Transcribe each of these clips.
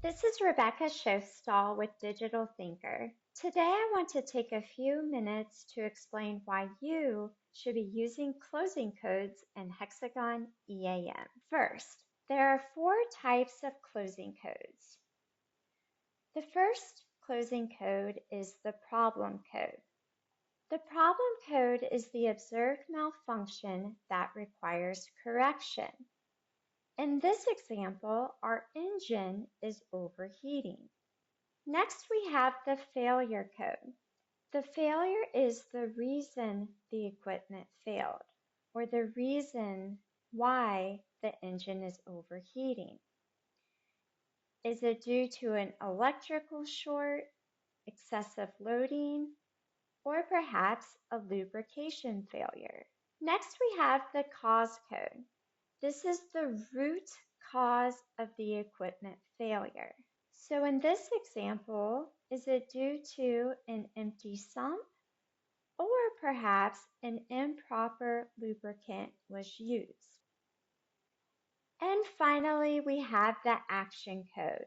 This is Rebecca Schofstall with Digital Thinker. Today I want to take a few minutes to explain why you should be using closing codes in Hexagon EAM. First, there are four types of closing codes. The first closing code is the problem code. The problem code is the observed malfunction that requires correction. In this example, our engine is overheating. Next, we have the failure code. The failure is the reason the equipment failed, or the reason why the engine is overheating. Is it due to an electrical short, excessive loading, or perhaps a lubrication failure? Next, we have the cause code. This is the root cause of the equipment failure. So in this example, is it due to an empty sump or perhaps an improper lubricant was used? And finally, we have the action code.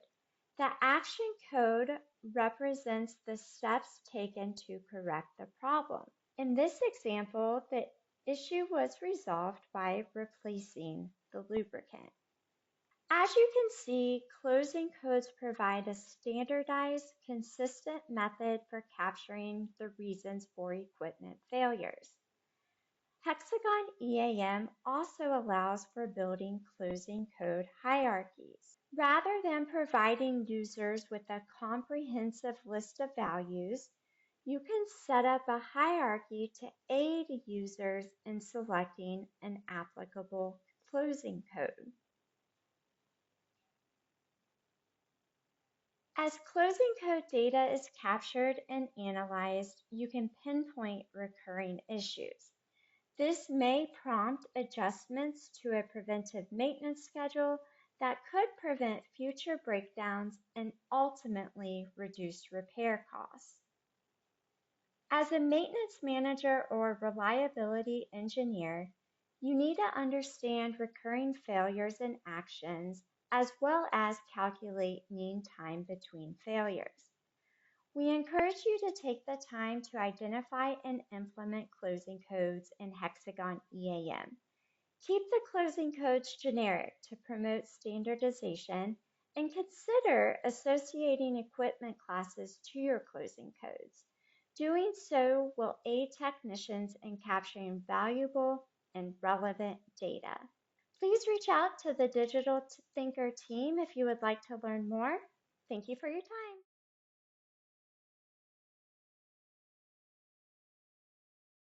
The action code represents the steps taken to correct the problem. In this example, the issue was resolved by replacing the lubricant. As you can see, closing codes provide a standardized, consistent method for capturing the reasons for equipment failures. Hexagon EAM also allows for building closing code hierarchies. Rather than providing users with a comprehensive list of values, you can set up a hierarchy to aid users in selecting an applicable closing code. As closing code data is captured and analyzed, you can pinpoint recurring issues. This may prompt adjustments to a preventive maintenance schedule that could prevent future breakdowns and ultimately reduce repair costs. As a maintenance manager or reliability engineer, you need to understand recurring failures and actions, as well as calculate mean time between failures. We encourage you to take the time to identify and implement closing codes in Hexagon EAM. Keep the closing codes generic to promote standardization, and consider associating equipment classes to your closing codes. Doing so will aid technicians in capturing valuable and relevant data. Please reach out to the Digital Thinker team if you would like to learn more. Thank you for your time.